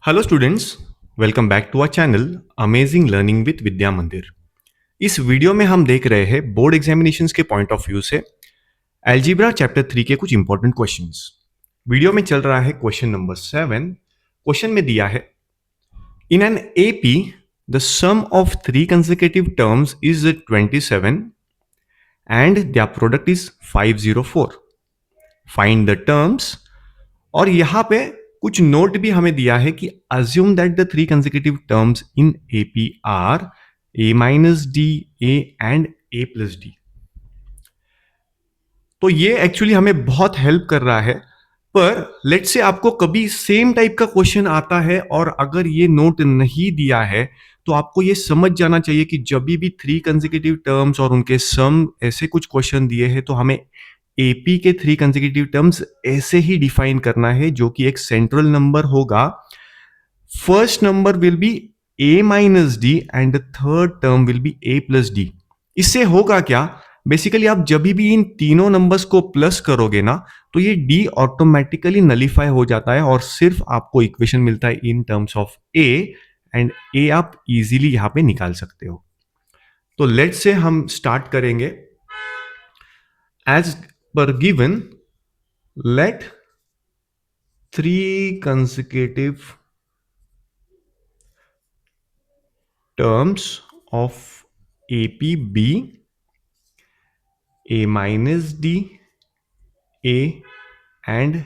Hello students, welcome back to our channel amazing learning with Vidya Mandir. इस video में हम देख रहे हैं बोर्ड एग्जामिनेशंस के पॉइंट ऑफ व्यू से एल्जीब्रा चैप्टर 3 के कुछ इंपॉर्टेंट क्वेश्चंस। वीडियो में चल रहा है क्वेश्चन नंबर 7। क्वेश्चन में दिया है in an AP the sum of three consecutive terms is 27 and their product is 504। Find the terms. और यहां पे कुछ नोट भी हमें दिया है कि assume that the three consecutive terms in AP are A minus D, A and A plus D. तो ये एक्चुअली हमें बहुत हेल्प कर रहा है। पर लेट से आपको कभी सेम टाइप का क्वेश्चन आता है और अगर ये नोट नहीं दिया है तो आपको ये समझ जाना चाहिए कि जब भी थ्री कंसेक्यूटिव टर्म्स और उनके सम ऐसे कुछ क्वेश्चन दिए हैं तो हमें एपी के थ्री कंसेक्यूटिव टर्म्स ऐसे ही डिफाइन करना है, जो कि एक सेंट्रल नंबर होगा। First number will be A minus D and the third term will be A plus D. इससे होगा क्या, बेसिकली आप जब भी इन तीनों नंबर्स को प्लस करोगे ना तो ये डी ऑटोमेटिकली नलीफाई हो जाता है और सिर्फ आपको इक्वेशन मिलता है in terms of A, and A आप इजीली यहां पे निकाल सकते हो। तो लेट से हम स्टार्ट करेंगे। As per given, let three consecutive terms of AP be A minus D, A and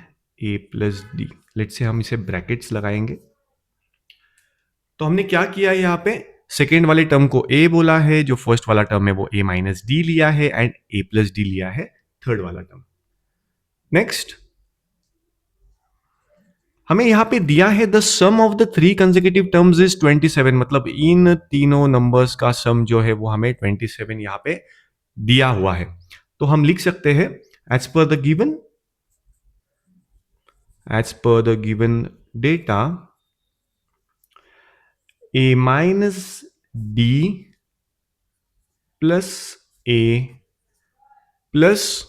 A plus D। Let से हम इसे ब्रैकेट्स लगाएंगे। तो हमने क्या किया यहां पे, सेकेंड वाले टर्म को A बोला है, जो फर्स्ट वाला टर्म है वो A माइनस डी लिया है एंड A प्लस डी लिया है थर्ड वाला टर्म। नेक्स्ट हमें यहां पे दिया है the sum of the three consecutive terms is 27, मतलब इन तीनों नंबर्स का सम जो है वो हमें 27 यहां पे दिया हुआ है। तो हम लिख सकते हैं as per the given data A minus D plus A plus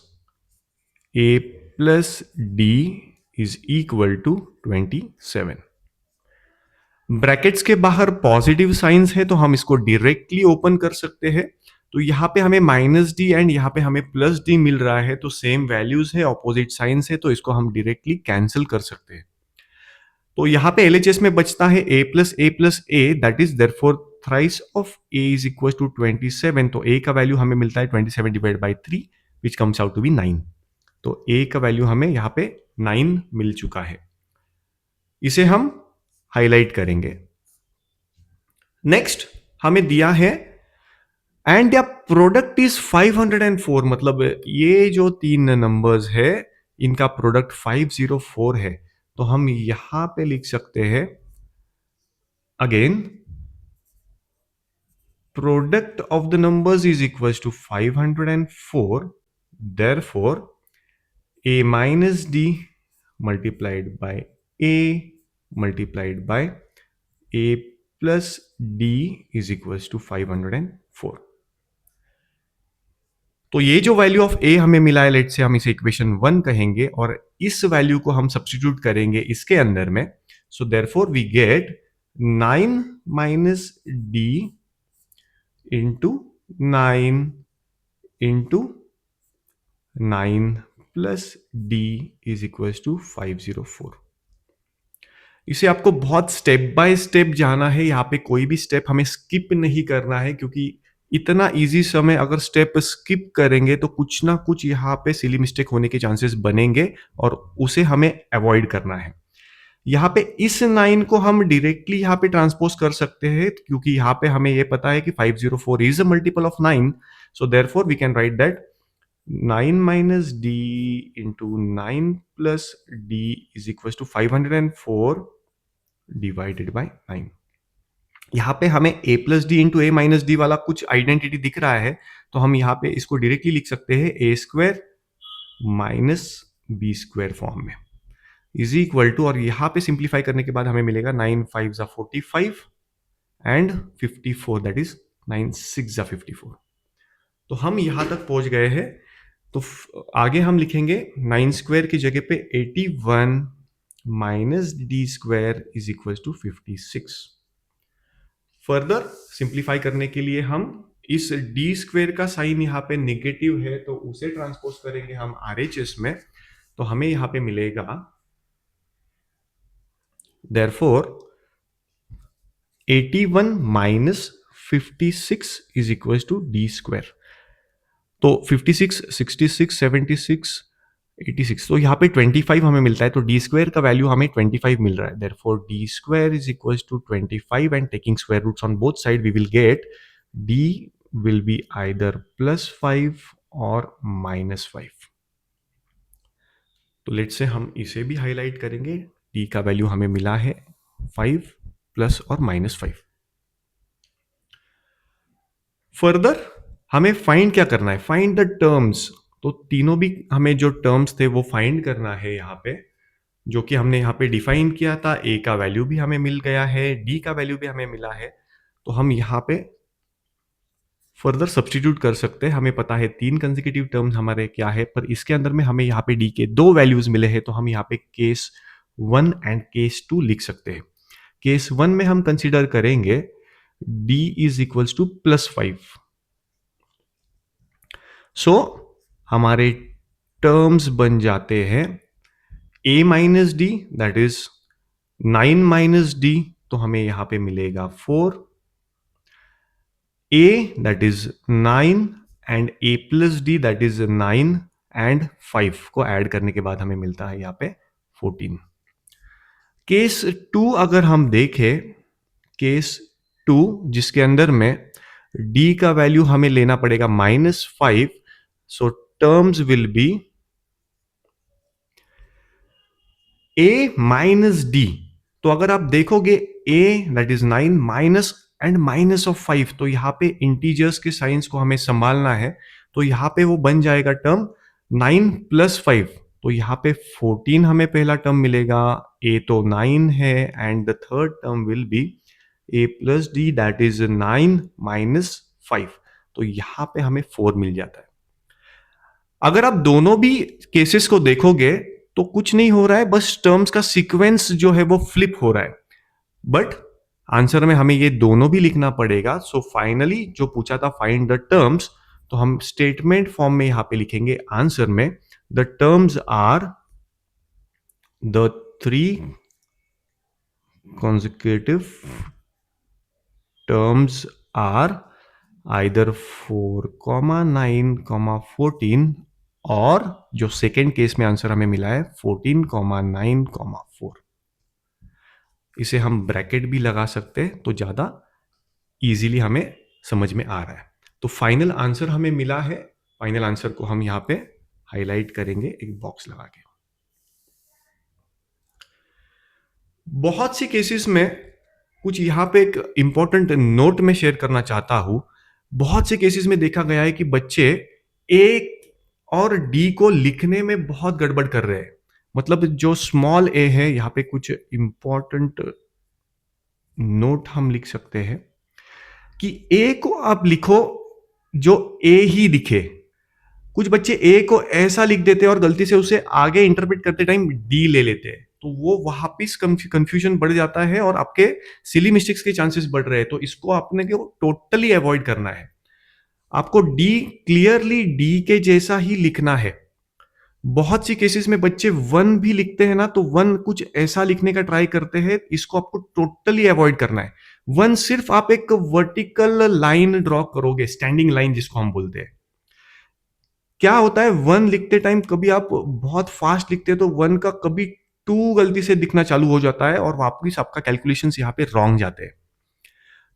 A plus D is equal to 27। Brackets के बाहर पॉजिटिव साइंस है तो हम इसको डायरेक्टली ओपन कर सकते हैं। तो यहां पे हमें माइनस डी एंड यहां पे हमें प्लस डी मिल रहा है, तो सेम वैल्यूज है, ऑपोजिट साइंस है, तो इसको हम डायरेक्टली कैंसिल कर सकते हैं। तो यहां पे एलएचएस में बचता है a plus A, that is therefore thrice of a is equal to 27। तो a का वैल्यू हमें मिलता है 27 divide by 3 which comes out to be 9। तो a का वैल्यू हमें यहां पे 9 मिल चुका है। इसे हम हाईलाइट करेंगे। नेक्स्ट हमें दिया है एंड या प्रोडक्ट इज 504, मतलब ये जो तीन नंबर्स है इनका प्रोडक्ट 504 है। तो हम यहां पे लिख सकते हैं again product of the numbers is equal to 504, therefore a minus D multiplied by a multiplied by a plus D is equal to 504। तो ये जो वैल्यू ऑफ a हमें मिला है, लेट से हम इसे इक्वेशन 1 कहेंगे और इस वैल्यू को हम सब्स्टिट्यूट करेंगे इसके अंदर में। So therefore we get 9 minus D into 9 into 9 plus D is equal to 504। इसे आपको बहुत स्टेप बाय स्टेप जाना है, यहाँ पे कोई भी स्टेप हमें स्किप नहीं करना है, क्योंकि इतना इजी समय अगर स्टेप स्किप करेंगे तो कुछ ना कुछ यहाँ पे सिली मिस्टेक होने के चांसेस बनेंगे और उसे हमें अवॉइड करना है। यहाँ पे इस 9 को हम डायरेक्टली यहाँ पे ट्रांसपोज कर सकते हैं, क्योंकि यहाँ पे हमें ये पता है कि 504 is a multiple of 9। So therefore we can write that 9 minus D into 9 plus D is equal to 504 divided by 9। यहाँ पे हमें a plus D into A minus D वाला कुछ आइडेंटिटी दिख रहा है, तो हम यहाँ पे इसको डायरेक्टली लिख सकते हैं A square minus B square form में इज इक्वल टू, और यहाँ पे सिंप्लीफाई करने के बाद हमें मिलेगा 9 5 जा 45 एंड 54, दैट इज 9 6 जा 54। तो हम यहाँ तक पहुंच गए हैं। तो आगे हम लिखेंगे 9 स्क्वायर की जगह पे 81 minus D square is equal to 56। Further simplify करने के लिए हम इस डी स्क्वायर का साइन यहाँ पे नेगेटिव है तो उसे ट्रांसपोज करेंगे हम आरएचएस में, तो हमें यहाँ पे मिलेगा therefore 81 minus 56 is equal to D square. तो 56, 66, 76, 86, तो यहाँ पे 25 हमें मिलता है, तो डी स्क्वायर का वैल्यू हमें 25 मिल रहा है। Therefore D square is equal to 25 and taking square roots on both side we will get D will be either +5 और -5। तो लेट्स से हम इसे भी हाईलाइट करेंगे। डी का वैल्यू हमें मिला है 5 प्लस और -5। फर्दर हमें फाइंड क्या करना है, फाइंड द टर्म्स। तो तीनों भी हमें जो टर्म्स थे वो फाइंड करना है यहाँ पे, जो कि हमने यहाँ पे डिफाइन किया था। ए का वैल्यू भी हमें मिल गया है, डी का वैल्यू भी हमें मिला है, तो हम यहाँ पे फर्दर सब्स्टिट्यूट कर सकते हैं। हमें पता है 3 कंसेक्यूटिव टर्म्स हमारे क्या है, पर इसके अंदर में हमें यहाँ पे डी के 2 वैल्यूज मिले हैं, तो हम यहाँ पे केस 1 एंड केस 2 लिख सकते हैं। केस 1 में हम कंसीडर करेंगे d इज इक्वल्स टू +5। सो हमारे टर्म्स बन जाते हैं a minus D that is 9 minus D, तो हमें यहां पे मिलेगा 4, a that is 9 and a plus D that is 9 and 5 को ऐड करने के बाद हमें मिलता है यहां पे 14। केस 2 अगर हम देखें, केस 2 जिसके अंदर में d का वैल्यू हमें लेना पड़ेगा -5, so terms will be a minus D. तो अगर आप देखोगे a that is 9 minus and minus of 5, तो यहां पे इंटीजर्स के साइंस को हमें संभालना है, तो यहां पे वो बन जाएगा टर्म 9 प्लस 5, तो यहां पे 14 हमें पहला टर्म मिलेगा। a तो 9 है and the third term will be a plus D that is 9 minus 5, तो यहां पे हमें 4 मिल जाता है। अगर आप दोनों भी केसेस को देखोगे तो कुछ नहीं हो रहा है, बस टर्म्स का सीक्वेंस जो है वो फ्लिप हो रहा है, बट आंसर में हमें ये दोनों भी लिखना पड़ेगा। सो फाइनली जो पूछा था फाइंड द टर्म्स, तो हम स्टेटमेंट फॉर्म में यहां पे लिखेंगे आंसर में the terms are the 3 consecutive terms are either 4, 9, 14 और जो सेकेंड केस में आंसर हमें मिला है 14, 9, 4। इसे हम ब्रैकेट भी लगा सकते हैं तो ज्यादा इजीली हमें समझ में आ रहा है। तो फाइनल आंसर हमें मिला है, फाइनल आंसर को हम यहां पे हाईलाइट करेंगे एक बॉक्स लगा के। बहुत सी केसेस में कुछ यहां पे एक इंपॉर्टेंट नोट में शेयर करना चाहता हूं। बहुत से केसेस में देखा गया है कि बच्चे ए और डी को लिखने में बहुत गड़बड़ कर रहे हैं। मतलब जो स्मॉल ए है, यहां पे कुछ इंपॉर्टेंट नोट हम लिख सकते हैं कि ए को आप लिखो जो ए ही दिखे। कुछ बच्चे ए को ऐसा लिख देते हैं और गलती से उसे आगे इंटरप्रेट करते टाइम डी ले लेते हैं, तो वो वापिस कंफ्यूजन बढ़ जाता है और आपके सिली मिस्टेक्स के चांसेस बढ़ रहे हैं। तो इसको आपने टोटली अवॉइड करना है। आपको डी क्लियरली डी के जैसा ही लिखना है। बहुत सी केसेस में बच्चे 1 भी लिखते हैं ना, तो 1 कुछ ऐसा लिखने का ट्राई करते हैं, इसको आपको टोटली अवॉइड करना है। 1 सिर्फ आप एक वर्टिकल लाइन ड्रॉ करोगे, स्टैंडिंग लाइन जिसको हम बोलते हैं। क्या होता है 1 लिखते टाइम कभी आप बहुत फास्ट लिखते हैं तो 1 का कभी 2 गलती से दिखना चालू हो जाता है और वापस आपका कैलकुलेशंस यहाँ पे रॉन्ग जाते हैं।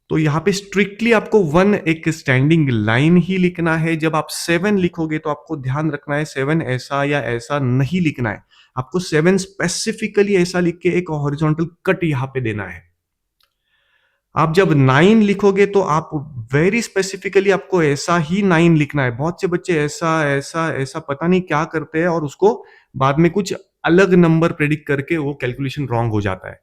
तो यहाँ पे स्ट्रिक्टली आपको 1 एक स्टैंडिंग लाइन ही लिखना है। जब आप 7 लिखोगे तो आपको ध्यान रखना है 7 ऐसा या ऐसा नहीं लिखना है। आपको 7 स्पेसिफिकली ऐसा लिख के एक हॉरिजॉन्टल कट यहाँ पे देना है। आप जब 9 लिखोगे तो आप वेरी स्पेसिफिकली आपको ऐसा ही 9 लिखना है। बहुत से बच्चे ऐसा ऐसा ऐसा पता नहीं क्या करते हैं और उसको बाद में कुछ अलग नंबर प्रेडिक्ट करके वो कैलकुलेशन रॉन्ग हो जाता है।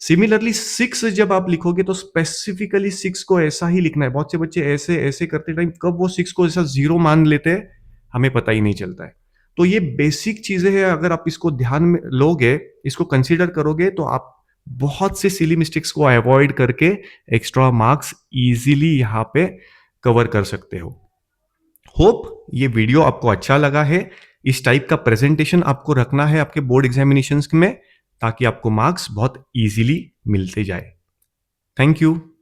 सिमिलरली 6 जब आप लिखोगे तो स्पेसिफिकली 6 को ऐसा ही लिखना है। बहुत से बच्चे ऐसे ऐसे करते टाइम कब वो 6 को ऐसा 0 मान लेते हैं हमें पता ही नहीं चलता है। तो ये बेसिक चीजें हैं, अगर आप इसको ध्यान में लोगे, इसको कंसीडर करोगे, तो आप बहुत से सिली मिस्टेक्स को अवॉइड करके एक्स्ट्रा मार्क्स इजीली यहाँ पे कवर कर सकते हो। होप ये वीडियो आपको अच्छा लगा है। इस टाइप का प्रेजेंटेशन आपको रखना है आपके बोर्ड एग्जामिनेशंस में, ताकि आपको मार्क्स बहुत इजीली मिलते जाए। Thank you.